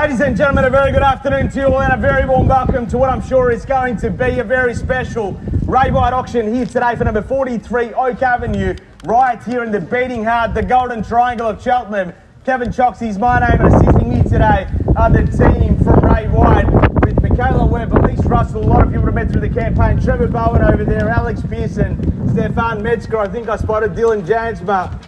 Ladies and gentlemen, a very good afternoon to you all and a very warm welcome to what I'm sure is going to be a very special Ray White auction here today for number 43 Oak Avenue, right here in the beating heart, the Golden Triangle of Cheltenham. Kevin Chokshi is my name, and assisting me today are the team from Ray White with Michaela Webb, Elise Russell, a lot of people have met through the campaign, Trevor Bowen over there, Alex Pearson, Stefan Metzger, I think I spotted Dylan Jansma,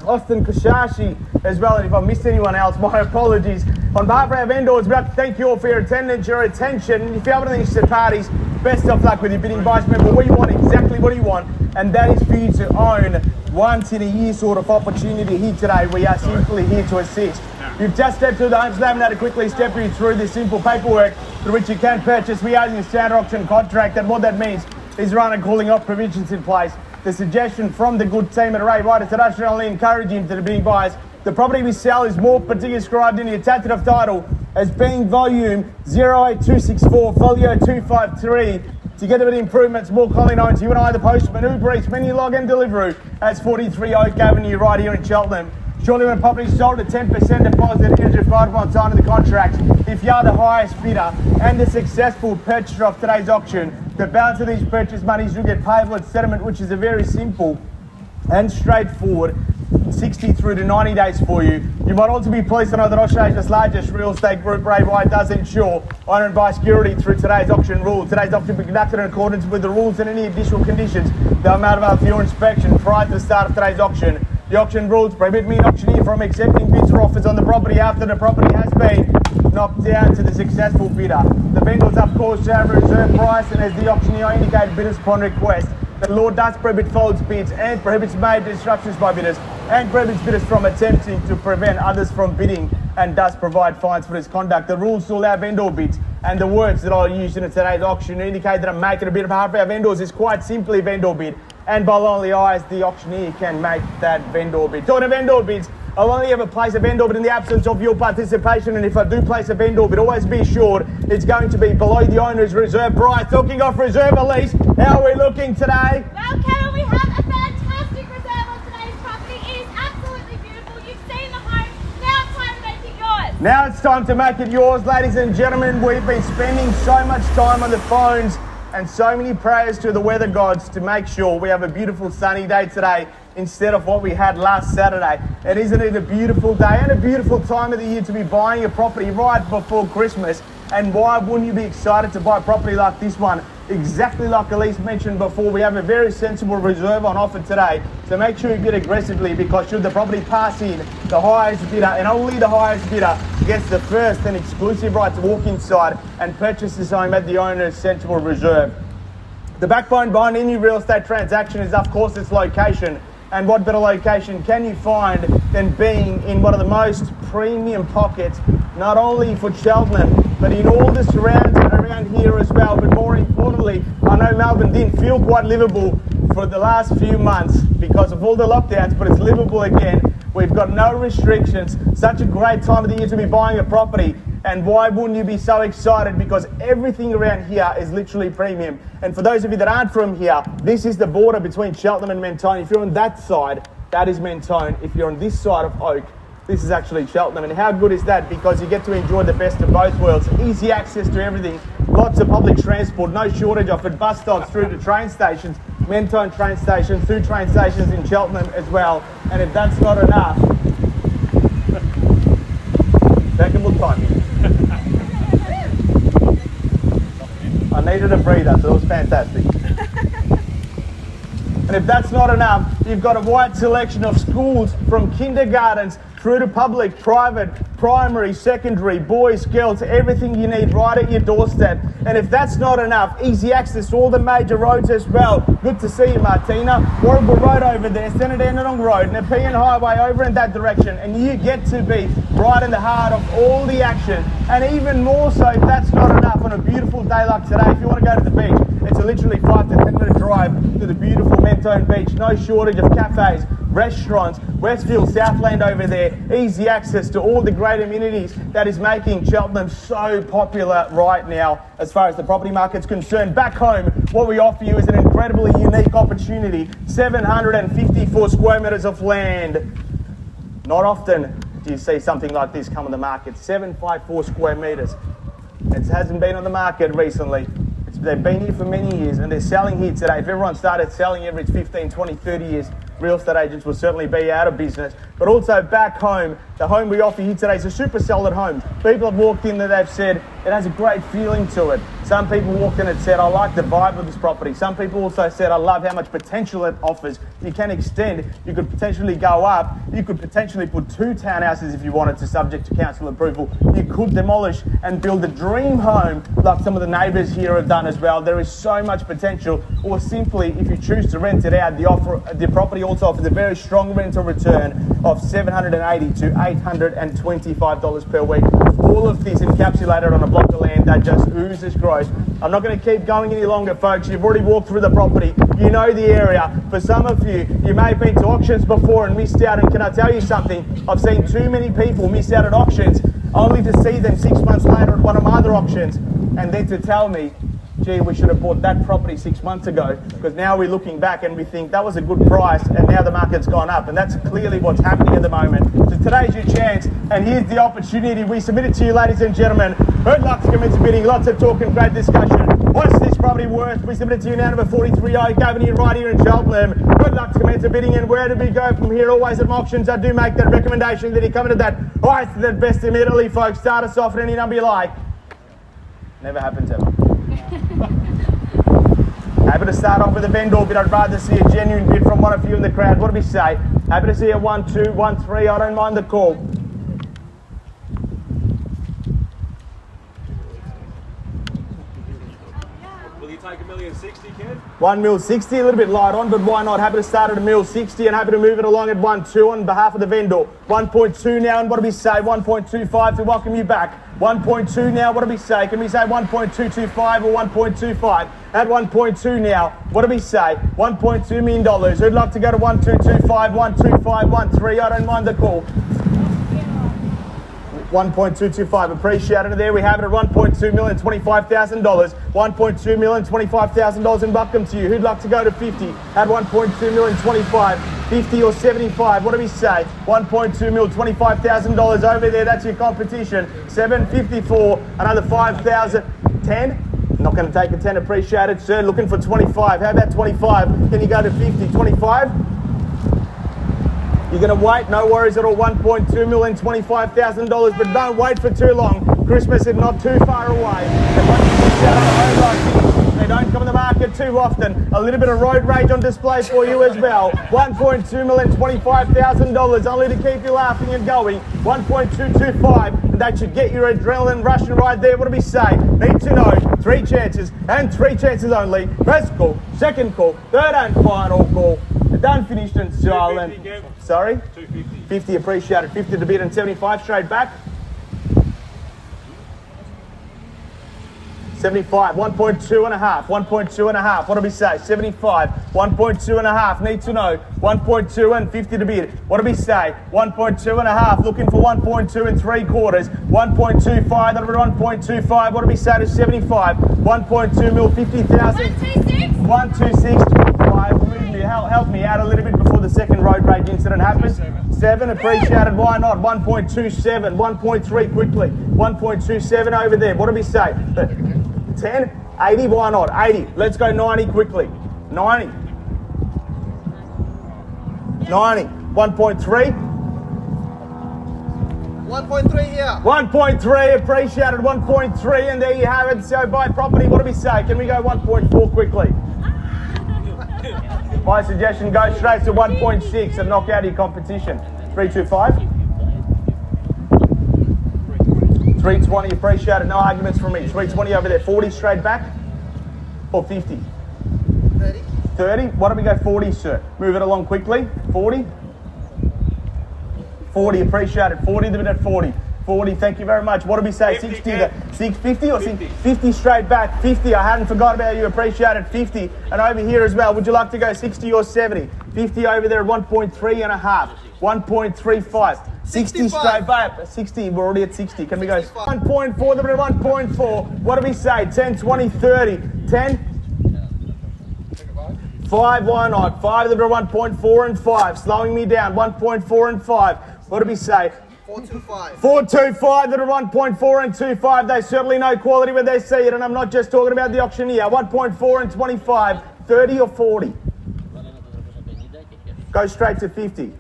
Austin Kushashi as well, and if I missed anyone else, my apologies. On behalf of our vendors, we'd like to thank you all for your attendance, your attention. If you have any interested parties, best of luck with your bidding, Vice Member. We want exactly what you want, and that is for you to own once in a year sort of opportunity here today. We are simply here to assist. You've just stepped through the home slab, and now to quickly step you through this simple paperwork through which you can purchase. We are using a standard auction contract, and what that means is run and cooling off provisions in place. The suggestion from the good team at Ray White is that I should only encourage you to the bidding buyers. The property we sell is more particularly described in the attachment of title as being volume 08264, folio 253. Together with the improvements more commonly known to you and I, the postman, Uber Eats, menu log and delivery as 43 Oak Avenue right here in Cheltenham. Surely when a property is sold at 10% deposit is required upon signing of the contract. If you are the highest bidder and the successful purchaser of today's auction, the balance of these purchase monies will get payable at settlement, which is a very simple and straightforward 60 through to 90 days for you. You might also be pleased to know that Australia's largest real estate group, Ray White, does ensure owner and buyer security through today's auction rules. Today's auction will be conducted in accordance with the rules and any additional conditions that are made available for your inspection prior to the start of today's auction. The auction rules prohibit me, an auctioneer, from accepting bids or offers on the property after the property has been knocked down to the successful bidder. The vendors, of course, shall have a reserve price, and as the auctioneer indicated, bidders upon request. The law does prohibit false bids and prohibits major disruptions by bidders and prohibits bidders from attempting to prevent others from bidding and does provide fines for this conduct. The rules to allow vendor bids and the words that I'll use in today's auction indicate that I'm making a bid on behalf of our vendors is quite simply vendor bid, and by lonely eyes the auctioneer can make that vendor bid. Talking of vendor bids, I'll only ever place a vendor bid in the absence of your participation, and if I do place a vendor bid, always be assured it's going to be below the owner's reserve price. Talking of reserve, Elise, how are we looking today? Well, Kevin, we have a fantastic reserve on today's property. It is absolutely beautiful. You've seen the home. Now it's time to make it yours. Now it's time to make it yours, ladies and gentlemen. We've been spending so much time on the phones and so many prayers to the weather gods to make sure we have a beautiful sunny day today instead of what we had last Saturday. And isn't it a beautiful day and a beautiful time of the year to be buying a property right before Christmas? And why wouldn't you be excited to buy a property like this one? Exactly like Elise mentioned before, we have a very sensible reserve on offer today. So make sure you bid aggressively, because should the property pass in, the highest bidder, and only the highest bidder, gets the first and exclusive right to walk inside and purchase this home at the owner's sensible reserve. The backbone behind any real estate transaction is, of course, its location. And what better location can you find than being in one of the most premium pockets, not only for Cheltenham, but in all the surrounds and around here as well. But more importantly, I know Melbourne didn't feel quite livable for the last few months because of all the lockdowns, but it's livable again. We've got no restrictions. Such a great time of the year to be buying a property. And why wouldn't you be so excited? Because everything around here is literally premium. And for those of you that aren't from here, this is the border between Cheltenham and Mentone. If you're on that side, that is Mentone. If you're on this side of Oak, this is actually Cheltenham. And how good is that? Because you get to enjoy the best of both worlds. Easy access to everything. Lots of public transport. No shortage of it. Bus stops through to train stations. Mentone train station, through train stations in Cheltenham as well. And if that's not enough, impeccable timing. I needed a breather, so it was fantastic. And if that's not enough, you've got a wide selection of schools from kindergartens through to public, private, primary, secondary, boys, girls, everything you need right at your doorstep. And if that's not enough, easy access to all the major roads as well. Good to see you, Martina. Warragul Road over there, Senator Dandenong Road, Nepean Highway over in that direction. And you get to be right in the heart of all the action. And even more so, if that's not enough, on a beautiful day like today, if you want to go to the beach, it's a literally 5 to 10 minute drive to the beautiful Mentone Beach. No shortage of cafes, restaurants, Westfield, Southland over there. Easy access to all the great amenities that is making Cheltenham so popular right now as far as the property market's concerned. Back home, what we offer you is an incredibly unique opportunity. 754 square metres of land. Not often do you see something like this come on the market? 754 square metres. It hasn't been on the market recently. They've been here for many years and they're selling here today. If everyone started selling every 15, 20, 30 years, real estate agents will certainly be out of business. But also back home, the home we offer here today is a super solid home. People have walked in and they've said it has a great feeling to it. Some people walked in and said, I like the vibe of this property. Some people also said, I love how much potential it offers. You can extend, you could potentially go up, you could potentially put 2 townhouses if you wanted to, subject to council approval. You could demolish and build a dream home like some of the neighbours here have done as well. There is so much potential. Or simply, if you choose to rent it out, the property also offers a very strong rental return of $780 to $825 per week. All of this encapsulated on a block of land that just oozes growth. I'm not going to keep going any longer, folks. You've already walked through the property. You know the area. For some of you, you may have been to auctions before and missed out. And can I tell you something? I've seen too many people miss out at auctions only to see them 6 months later at one of my other auctions and then to tell me, gee, we should have bought that property 6 months ago, because now we're looking back and we think that was a good price and now the market's gone up, and that's clearly what's happening at the moment. So today's your chance, and here's the opportunity. We submit it to you, ladies and gentlemen. Heard lots of comments bidding, lots of talk and great discussion. What's this property worth? We submit it to you now, number 43 Oak Avenue, right here in Cheltenham. Good luck to commence bidding, and where do we go from here? Always at my auctions, I do make that recommendation that you come into that highest to that best immediately, folks. Start us off at any number you like. Never happens ever. Happy to start off with a vendor bid. I'd rather see a genuine bid from one of you in the crowd. What do we say? Happy to see a 1, 2, 1, 3. I don't mind the call. Will you take $1,060,000, Ken? $1,060,000, a little bit light on, but why not? Happy to start at $1,060,000 and happy to move it along at 1.2 on behalf of the vendor. 1.2 now, and what do we say? 1.25 to welcome you back. 1.2 now, what do we say? Can we say 1.225 or 1.25? At 1.2 now, what do we say? $1.2 million. Who'd like to go to 1.225, 1.25, 1.3? I don't mind the call. 1.225, appreciate it. There we have it at $1.225,000. $1.225,000 and welcome to you. Who'd like to go to 50? At 1.225, 50 or 75? What do we say? 1.2 mil, $25,000 over there. That's your competition. 754, another 5,000. 10? Not going to take a 10, appreciate it, sir. Looking for 25. How about 25? Can you go to 50? 25? You're going to wait, no worries at all. 1.2 million, $25,000, but don't wait for too long. Christmas is not too far away. And once you get out on a road like this, they don't come to the market too often. A little bit of road rage on display for you as well. 1.2 million, $25,000, only to keep you laughing and going. 1.225, and that should get your adrenaline rushing right there. What do we say? Need to know. 3 chances, and 3 chances only. First call, second call, third and final call. Done, finished, and silent. Sorry? 250. 50, appreciate it. 50 to bid and 75 straight back. 75, 1.2 and a half, 1.2 and a half. What do we say? 75, 1.2 and a half. Need to know. 1.2 and 50 to bid. What do we say? 1.2 and a half. Looking for 1.2 and 3/4. 1.25. That'll be 1.25. What do we say to 75? 1.2 mil, 50,000. 126. 126. Help me out a little bit before the second road rage incident happens. 7, appreciated. Why not? 1.27, 1.3 quickly. 1.27 over there. What do we say? 10, 80. Why not? 80. Let's go 90 quickly. 90. 90. 1.3. 1.3 here. 1.3, appreciated. 1.3, and there you have it. So buy property. What do we say? Can we go 1.4 quickly? My suggestion, go straight to 1.6 and knock out your competition. 325. 320, appreciate it. No arguments from me. 320 over there. 40 straight back or 50? 30. 30? Why don't we go 40, sir? Move it along quickly. 40. 40, appreciate it. 40 to bid at 40. 40, thank you very much. What do we say? 50, 60, Ken. 650 or 50. 50 straight back. 50, I hadn't forgot about you. Appreciate it. 50. And over here as well, would you like to go 60 or 70? 50 over there at 1.3 and a half. 1.35. 60 straight back. 60, we're already at 60. Can we go 1.4? They're at 1.4. What do we say? 10, 20, 30. 10? 5, why not? 5, they're at 1.4 and 5. Slowing me down. 1.4 and 5. What do we say? 425. 425 that are 1.4 and 25. They certainly know quality when they see it, and I'm not just talking about the auctioneer. 1.4 and 25, 30 or 40. Go straight to 50.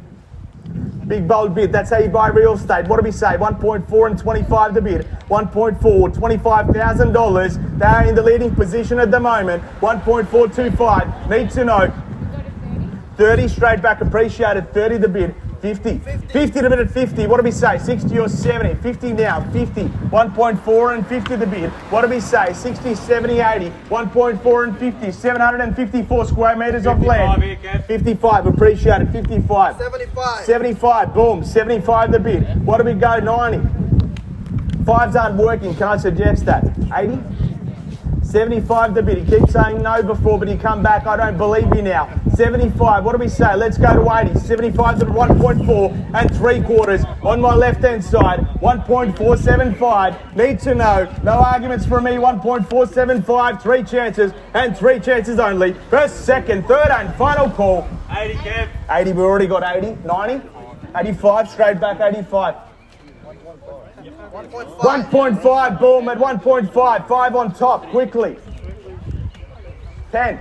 Big bold bid. That's how you buy real estate. What do we say? 1.4 and 25 the bid. 1.4, $25,000. They're in the leading position at the moment. 1.425. Need to know. 30 straight back. Appreciated. 30 the bid. 50. 50 the bid at 50. What do we say? 60 or 70? 50 now. 50. 1.4 and 50 the bid. What do we say? 60, 70, 80. 1.4 and 50. 754 square metres of land. 55. Appreciated. 55. 75. 75. Boom. 75 the bid. What do we go? 90. Fives aren't working. Can I suggest that? 80? 75 the bid. He keeps saying no before, but he come back. I don't believe you now. 75. What do we say? Let's go to 80. 75 to 1.4 and 3/4 on my left-hand side. 1.475. Need to know. No arguments from me. 1.475. 3 chances and 3 chances only. First, second, third, and final call. 80, Kev. 80. We already got 80. 90. 85. Straight back. 85. 1.5, boom, at 1.5, 5 on top, quickly. 10.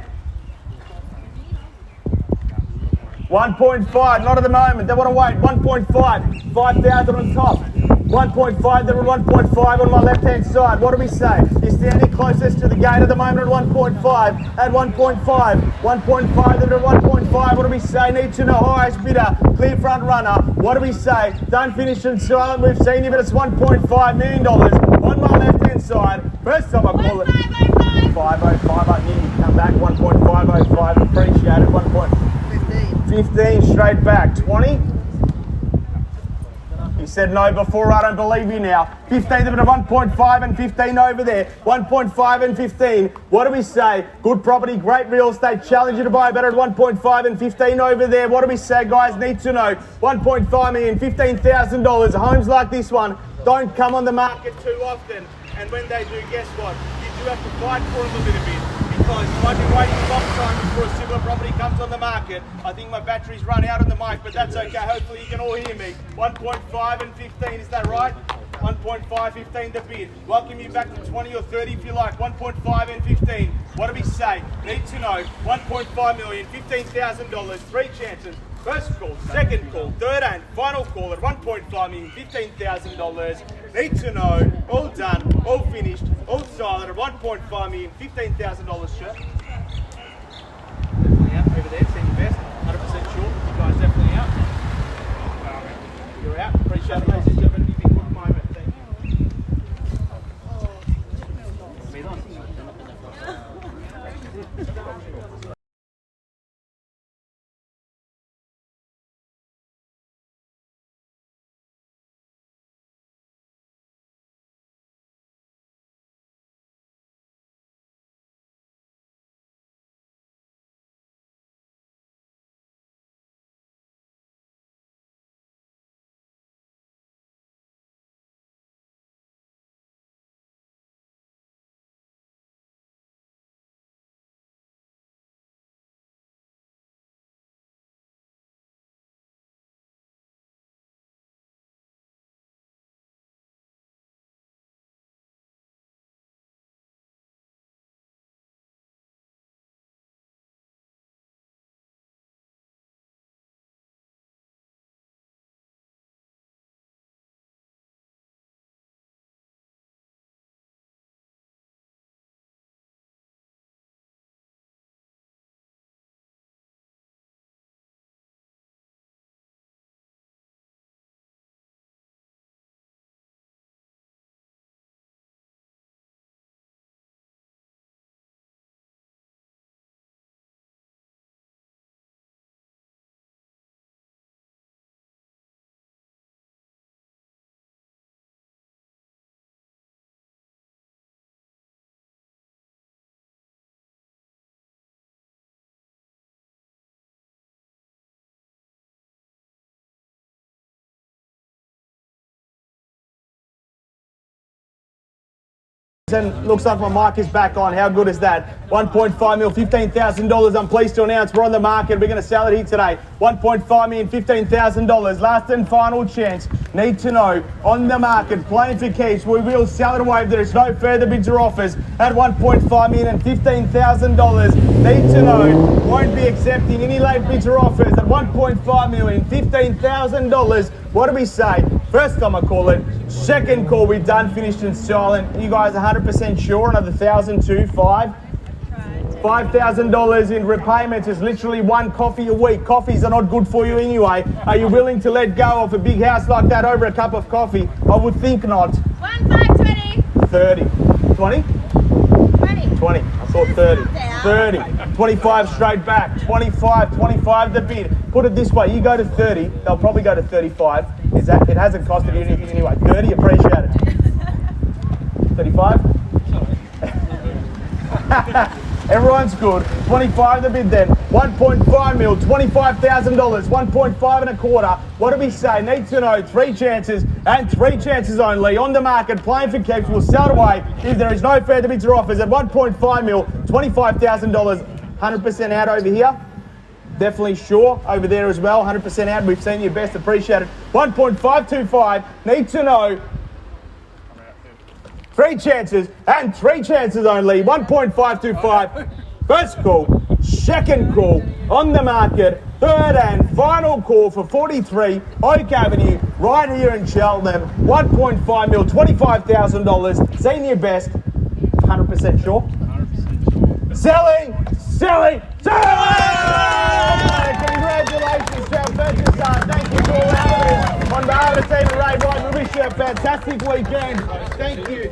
1.5, not at the moment, they want to wait. 1.5, 5,000 on top. 1.5, there were 1.5 on my left-hand side. What do we say? You're standing closest to the gate at the moment at 1.5. At 1.5, 1.5, there are 1.5. What do we say? Need to know highest bidder, clear front runner. What do we say? Don't finish in silent. We've seen you, but it's $1.5 million on my left-hand side. First time I call it 505. I knew you'd come back. 1.505. Appreciated. 1.15 straight back. 20. He said no before, I don't believe you now. 15 to 1.5 and 15 over there. 1.5 and 15. What do we say? Good property, great real estate. Challenge you to buy better at 1.5 and 15 over there. What do we say, guys? Need to know. 1.5 million, $15,000. Homes like this one don't come on the market too often. And when they do, guess what? You do have to fight for them a little bit. Because you might be waiting a long time before a similar property comes on the market. I think my battery's run out on the mic, but that's okay. Hopefully you can all hear me. 1.5 and 15, is that right? 1.5, 15 the bid. Welcome you back to 20 or 30 if you like. 1.5 and 15. What do we say? Need to know. 1.5 million, $15,000, 3 chances. First call, second call, third and final call at 1.5 million, $15,000. Need to know. All done, all finished, all silent at 1.5 million, $15,000 shirt. Definitely out over there, send your best. 100% sure. You guys definitely out. You're out. Appreciate it, mate. You've been a big moment. Thank you. And looks like my mic is back on. How good is that? 1.5 mil, $15,000. I'm pleased to announce we're on the market. We're going to sell it here today. 1.5 million, $15,000. Last and final chance. Need to know. On the market, playing for keeps. We will sell it away if there is no further bids or offers at 1.5 million and $15,000. Need to know. Won't be accepting any late bids or offers at 1.5 million, $15,000. What do we say? First time I call it. Second call, we've done, finished and silent. You guys 100% sure? Another $1,000 to $5,000 in repayments is literally one coffee a week. Coffees are not good for you anyway. Are you willing to let go of a big house like that over a cup of coffee? I would think not. 1,520. 30. 20? 20. 20. I thought 30. 30. 25 straight back. 25 the bid. Put it this way, you go to 30, they'll probably go to 35. It hasn't costed you anything anyway. 30, appreciate it. 35? Everyone's good. 25 the bid then. 1.5 mil, $25,000, 1.5 and a quarter. What do we say? Need to know. 3 chances and 3 chances only. On the market, playing for keeps. We'll sell it away if there is no further bids or offers at 1.5 mil, $25,000. 100% out over here. Definitely sure over there as well. 100% out. We've seen your best. Appreciate it. 1.525. Need to know. 3 chances and 3 chances only. 1.525. First call. Second call. On the market. Third and final call for 43 Oak Avenue, right here in Cheltenham. 1.5 mil, $25,000. Seen your best. 100% sure? 100% sure. Selling! Congratulations, Chel. Thank you for all our On behalf of the team at Ray White, we wish you a fantastic weekend. Thank you.